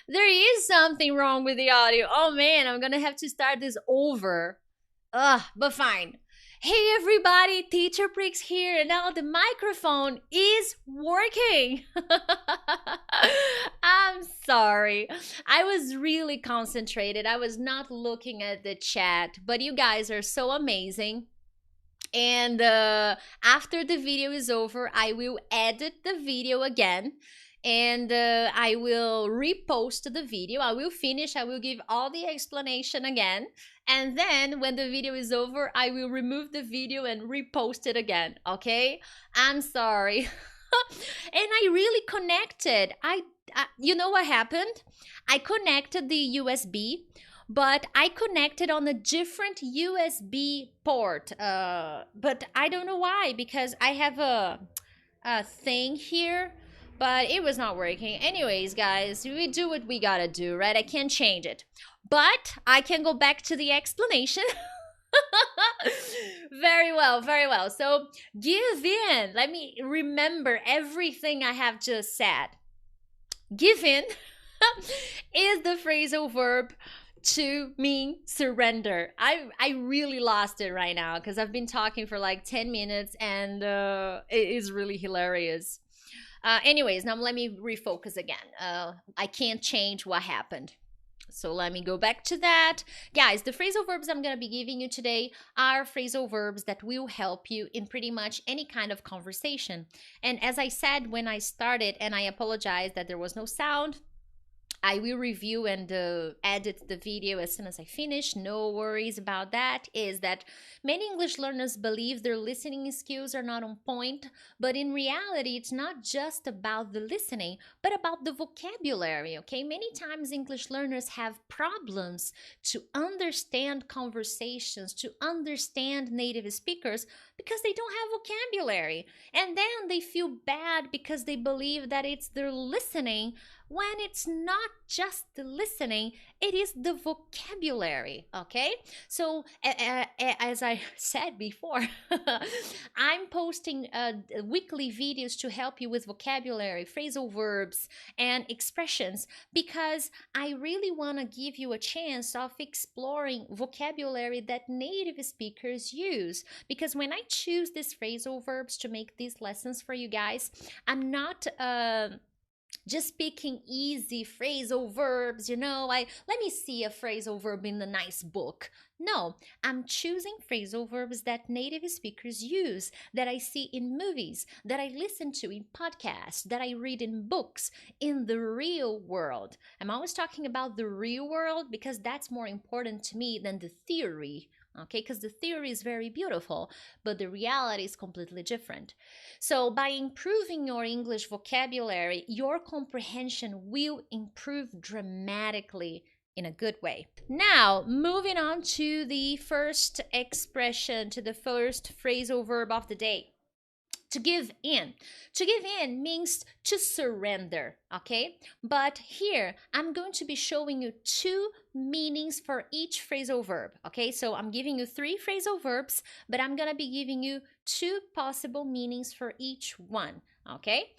There is something wrong with the audio. Oh man, I'm gonna have to start this over. Ugh, but fine. Hey everybody, Teacher Prix here, and now the microphone is working. I'm sorry. I was really concentrated. I was not looking at the chat, but you guys are so amazing. And after the video is over, I will edit the video again, and I will repost the video. I will finish, I will give all the explanation again, and then when the video is over, I will remove the video and repost it again. Okay, I'm sorry. And I really connected. You know what happened? I connected the USB, but I connected on a different USB port. But I don't know why, because I have a thing here, but it was not working. Anyways, guys, we do what we gotta do, right? I can't change it, but I can go back to the explanation. Very well, very well. So give in. Let me remember everything I have just said. Give in is the phrasal verb to mean surrender. I really lost it right now because I've been talking for like 10 minutes, and it is really hilarious. Anyways, now let me refocus again. I can't change what happened. So let me go back to that. Guys, the phrasal verbs I'm going to be giving you today are phrasal verbs that will help you in pretty much any kind of conversation. And as I said when I started, and I apologize that there was no sound, I will review and edit the video as soon as I finish. No worries about that. Is that many English learners believe their listening skills are not on point, but in reality, it's not just about the listening, but about the vocabulary, okay? Many times English learners have problems to understand conversations, to understand native speakers, because they don't have vocabulary. And then they feel bad because they believe that it's their listening, when it's not just the listening, it is the vocabulary, okay? So as I said before, I'm posting weekly videos to help you with vocabulary, phrasal verbs, and expressions, because I really want to give you a chance of exploring vocabulary that native speakers use. Because when I choose these phrasal verbs to make these lessons for you guys, I'm not just picking easy phrasal verbs, let me see a phrasal verb in the nice book. No, I'm choosing phrasal verbs that native speakers use, that I see in movies, that I listen to in podcasts, that I read in books, in the real world. I'm always talking about the real world because that's more important to me than the theory. Okay, because the theory is very beautiful, but the reality is completely different. So by improving your English vocabulary, your comprehension will improve dramatically in a good way. Now, moving on to the first expression, to the first phrasal verb of the day. To give in. To give in means to surrender, okay? But here, I'm going to be showing you two meanings for each phrasal verb, okay? So I'm giving you three phrasal verbs, but I'm going to be giving you two possible meanings for each one, okay?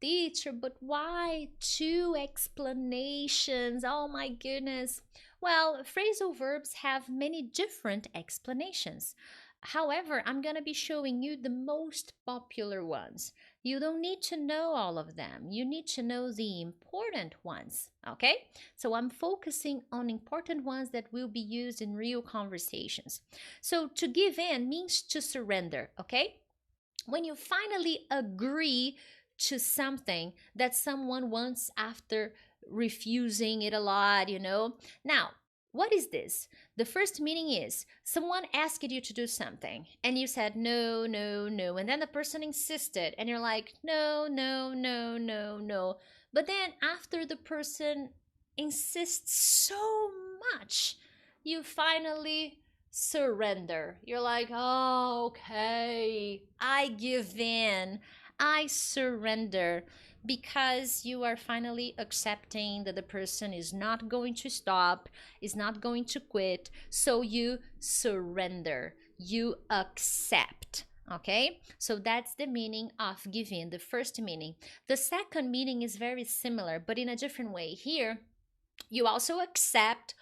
Teacher, but why two explanations? Oh my goodness. Well, phrasal verbs have many different explanations. However, I'm going to be showing you the most popular ones. You don't need to know all of them. You need to know the important ones, okay? So I'm focusing on important ones that will be used in real conversations. So to give in means to surrender, okay? When you finally agree to something that someone wants after refusing it a lot, Now, what is this? The first meaning is someone asked you to do something and you said no, no, no. And then the person insisted and you're like, no, no, no, no, no. But then after the person insists so much, you finally surrender. You're like, oh, okay, I give in. I surrender, because you are finally accepting that the person is not going to stop, is not going to quit. So you surrender, you accept. Okay, so that's the meaning of give in, the first meaning. The second meaning is very similar, but in a different way. Here, you also accept,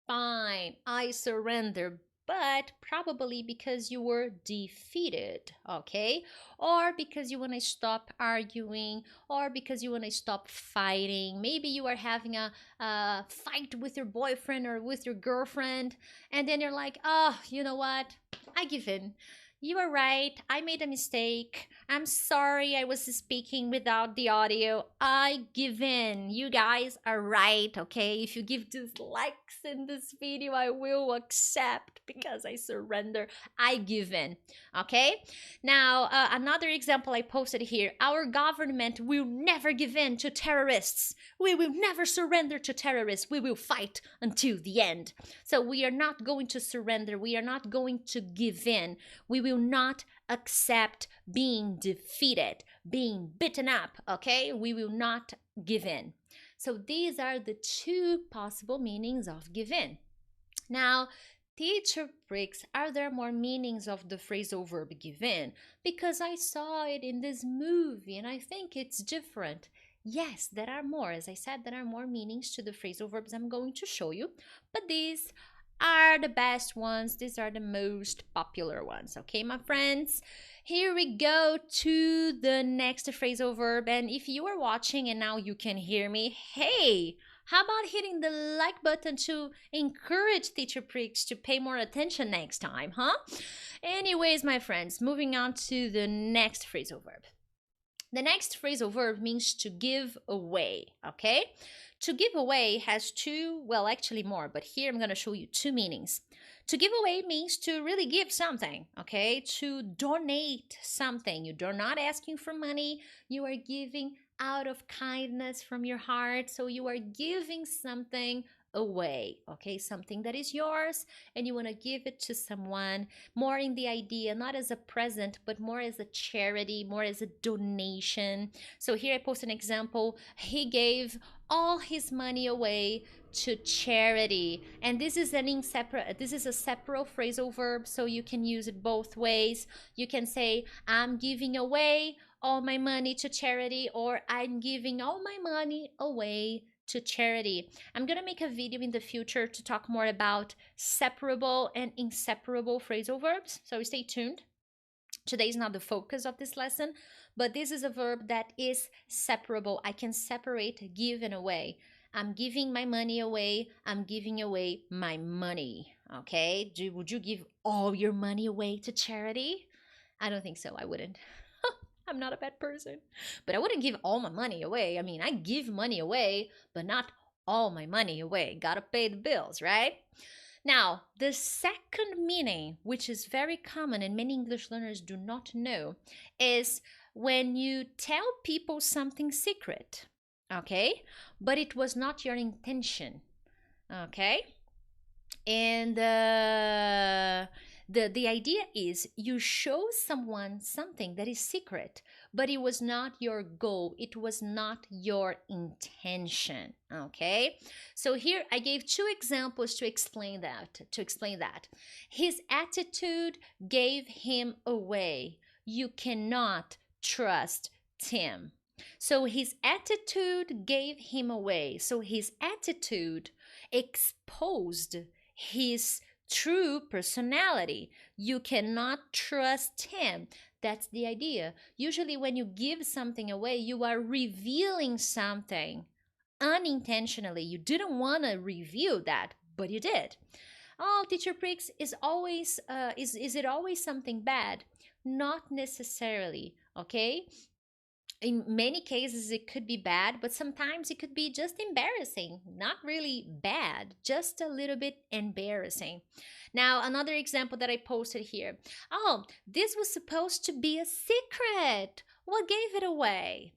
fine, I surrender, but probably because you were defeated, okay? Or because you want to stop arguing, or because you want to stop fighting. Maybe you are having a fight with your boyfriend or with your girlfriend, and then you're like, oh, you know what? I give in. You are right. I made a mistake. I'm sorry I was speaking without the audio. I give in. You guys are right, okay? If you give dislikes in this video, I will accept because I surrender. I give in, okay? Now, another example I posted here. Our government will never give in to terrorists. We will never surrender to terrorists. We will fight until the end. So we are not going to surrender. We are not going to give in. We will not accept being defeated, being beaten up, okay? We will not give in. So these are the two possible meanings of give in. Now, teacher Prix, are there more meanings of the phrasal verb give in? Because I saw it in this movie and I think it's different. Yes, there are more. As I said, there are more meanings to the phrasal verbs I'm going to show you, but these are the best ones. These are the most popular ones. Okay, my friends? Here we go to the next phrasal verb. And if you are watching and now you can hear me, hey, how about hitting the like button to encourage Teacher Prix to pay more attention next time, huh? Anyways, my friends, moving on to the next phrasal verb. The next phrasal verb means to give away, okay? To give away has two, well, actually more, but here I'm going to show you two meanings. To give away means to really give something, okay? To donate something. You're not asking for money, you are giving out of kindness from your heart. So you are giving something away, okay? Something that is yours and you want to give it to someone, more in the idea, not as a present, but more as a charity, more as a donation. So here I post an example. He gave all his money away to charity, and this is a separate phrasal verb, so you can use it both ways. You can say I'm giving away all my money to charity, or I'm giving all my money away to charity. I'm gonna make a video in the future to talk more about separable and inseparable phrasal verbs, so stay tuned. Today is not the focus of this lesson, but this is a verb that is separable. I can separate give and away. I'm giving my money away. I'm giving away my money. Okay? Would you give all your money away to charity? I don't think so. I wouldn't. I'm not a bad person. But I wouldn't give all my money away. I mean, I give money away, but not all my money away. Gotta pay the bills, right? Now, the second meaning, which is very common and many English learners do not know, is when you tell people something secret, okay? But it was not your intention, okay? And the idea is you show someone something that is secret, but it was not your goal, it was not your intention, okay? So here I gave two examples to explain that. His attitude gave him away. You cannot trust Tim. So his attitude gave him away. So his attitude exposed his true personality. You cannot trust him. That's the idea. Usually when you give something away, you are revealing something unintentionally. You didn't want to reveal that, but you did. Oh, Teacher Prix, is it always something bad? Not necessarily, okay? In many cases it could be bad, but sometimes it could be just embarrassing. Not really bad, just a little bit embarrassing. Now, another example that I posted here. Oh, this was supposed to be a secret. What gave it away?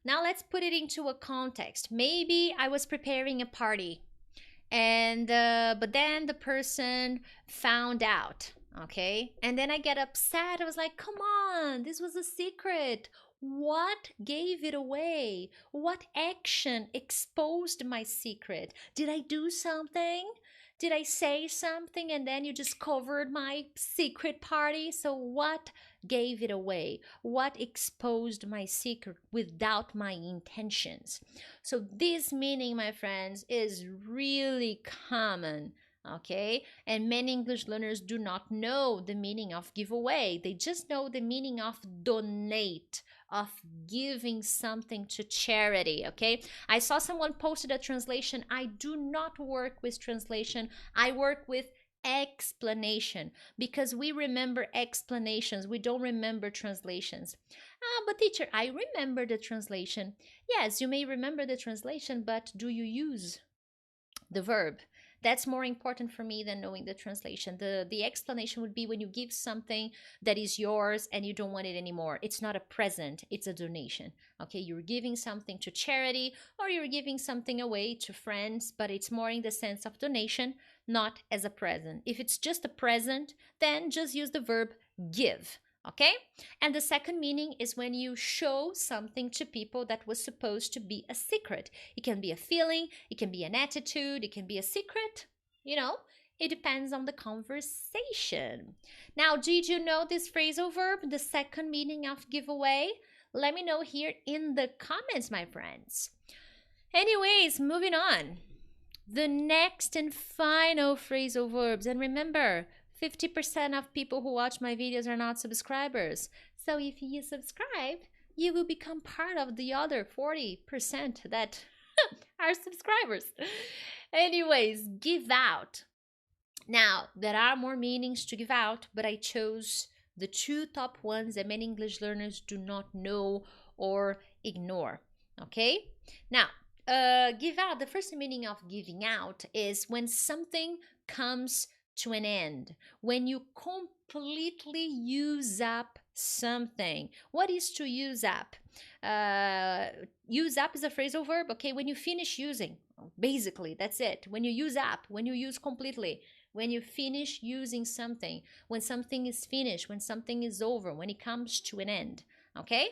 Now let's put it into a context. Maybe I was preparing a party and but then the person found out, okay? And then I get upset. I was like, come on, this was a secret. What gave it away? What action exposed my secret? Did I do something? Did I say something and then you discovered my secret party? So what gave it away? What exposed my secret without my intentions? So this meaning, my friends, is really common. Okay, and many English learners do not know the meaning of giveaway. They just know the meaning of donate, of giving something to charity. Okay, I saw someone posted a translation. I do not work with translation, I work with explanation, because we remember explanations, we don't remember translations. But teacher, I remember the translation. Yes, you may remember the translation, but do you use the verb? That's more important for me than knowing the translation. The explanation would be when you give something that is yours and you don't want it anymore. It's not a present, it's a donation. Okay, you're giving something to charity or you're giving something away to friends, but it's more in the sense of donation, not as a present. If it's just a present, then just use the verb give. Okay? And the second meaning is when you show something to people that was supposed to be a secret. It can be a feeling, it can be an attitude, it can be a secret. It depends on the conversation. Now, did you know this phrasal verb, the second meaning of giveaway? Let me know here in the comments, my friends. Anyways, moving on. The next and final phrasal verbs. And remember, 50% of people who watch my videos are not subscribers. So if you subscribe, you will become part of the other 40% that are subscribers. Anyways, give out. Now, there are more meanings to give out, but I chose the two top ones that many English learners do not know or ignore. Okay? Now, give out, the first meaning of giving out is when something comes to an end, when you completely use up something. What is to use up? Use up is a phrasal verb, okay? When you finish using, basically, that's it. When you use up, when you use completely, when you finish using something, when something is finished, when something is over, when it comes to an end, okay?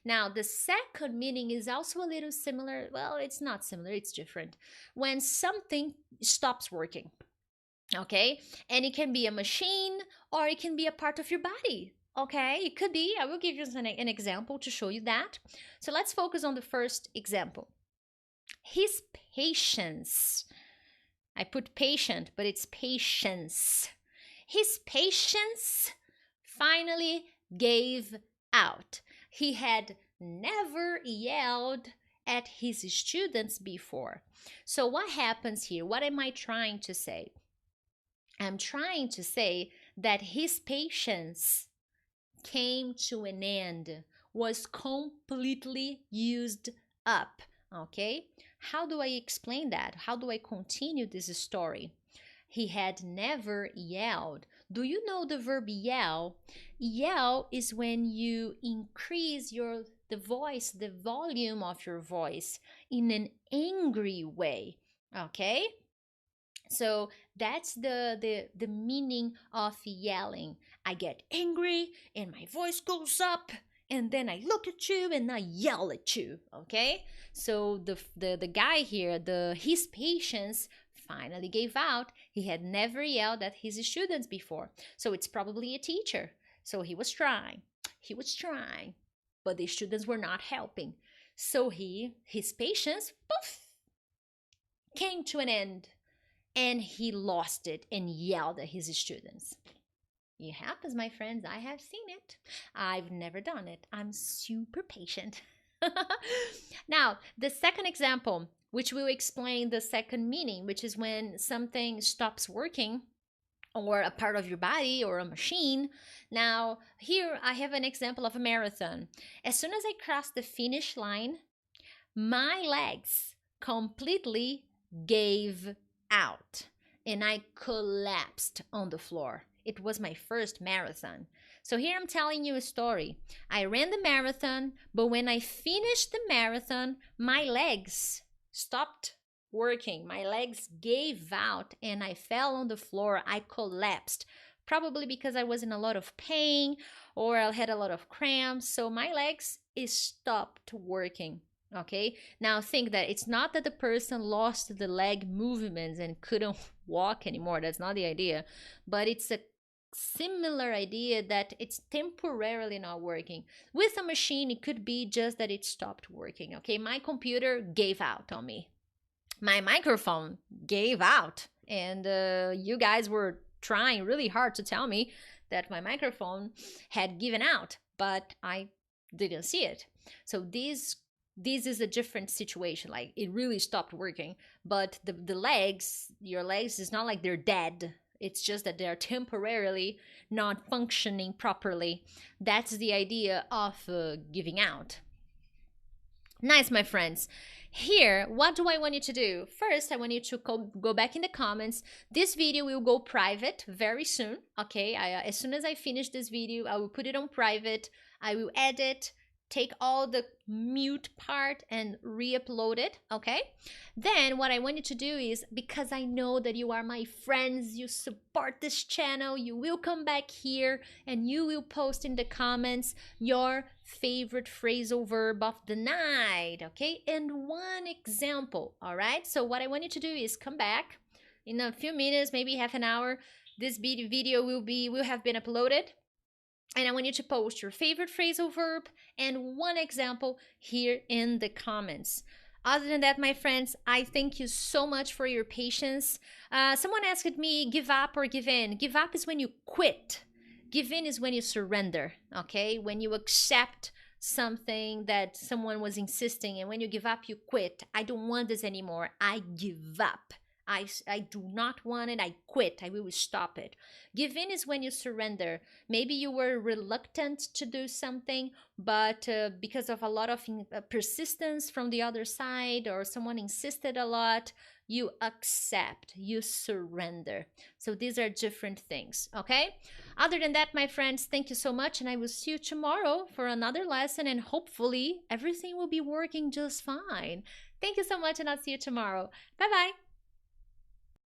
Now, the second meaning is also a little similar. Well, it's not similar, it's different. When something stops working. Okay, and it can be a machine or it can be a part of your body. Okay, it could be. I will give you an example to show you that. So let's focus on the first example. His patience. I put patient, but it's patience. His patience finally gave out. He had never yelled at his students before. So what happens here? What am I trying to say? I'm trying to say that his patience came to an end, was completely used up. Okay? How do I explain that? How do I continue this story? He had never yelled. Do you know the verb yell? Yell is when you increase the voice, the volume of your voice in an angry way. Okay? So that's the meaning of yelling. I get angry and my voice goes up, and then I look at you and I yell at you. Okay? So the guy here, his patience finally gave out. He had never yelled at his students before. So it's probably a teacher. So he was trying, but the students were not helping. So his patience, poof, came to an end. And he lost it and yelled at his students. It happens, my friends. I have seen it. I've never done it. I'm super patient. Now, the second example, which will explain the second meaning, which is when something stops working, or a part of your body or a machine. Now, here I have an example of a marathon. As soon as I crossed the finish line, my legs completely gave out and I collapsed on the floor. It was my first marathon. So here I'm telling you a story. I ran the marathon, but when I finished the marathon, my legs stopped working. My legs gave out and I fell on the floor. I collapsed, probably because I was in a lot of pain or I had a lot of cramps. So my legs stopped working. Okay, now think that it's not that the person lost the leg movements and couldn't walk anymore. That's not the idea, but it's a similar idea that it's temporarily not working. With a machine, it could be just that it stopped working. Okay, my computer gave out on me, my microphone gave out, and you guys were trying really hard to tell me that my microphone had given out, but I didn't see it. So this is a different situation. Like, it really stopped working, but the legs, your legs, is not like they're dead. It's just that they're temporarily not functioning properly. That's the idea of giving out. Nice, my friends. Here, what do I want you to do? First, I want you to go back in the comments. This video will go private very soon, okay? As soon as I finish this video, I will put it on private. I will edit, take all the mute part and re-upload it, okay? Then what I want you to do is, because I know that you are my friends, you support this channel, you will come back here and you will post in the comments your favorite phrasal verb of the night, okay? And one example, all right? So what I want you to do is come back in a few minutes, maybe half an hour. This video will have been uploaded. And I want you to post your favorite phrasal verb and one example here in the comments. Other than that, my friends, I thank you so much for your patience. Someone asked me, give up or give in? Give up is when you quit. Give in is when you surrender, okay? When you accept something that someone was insisting, and when you give up, you quit. I don't want this anymore. I give up. I do not want it. I quit. I will stop it. Give in is when you surrender. Maybe you were reluctant to do something, but because of a lot of persistence from the other side, or someone insisted a lot, you accept, you surrender. So these are different things, okay? Other than that, my friends, thank you so much, and I will see you tomorrow for another lesson, and hopefully everything will be working just fine. Thank you so much, and I'll see you tomorrow. Bye-bye.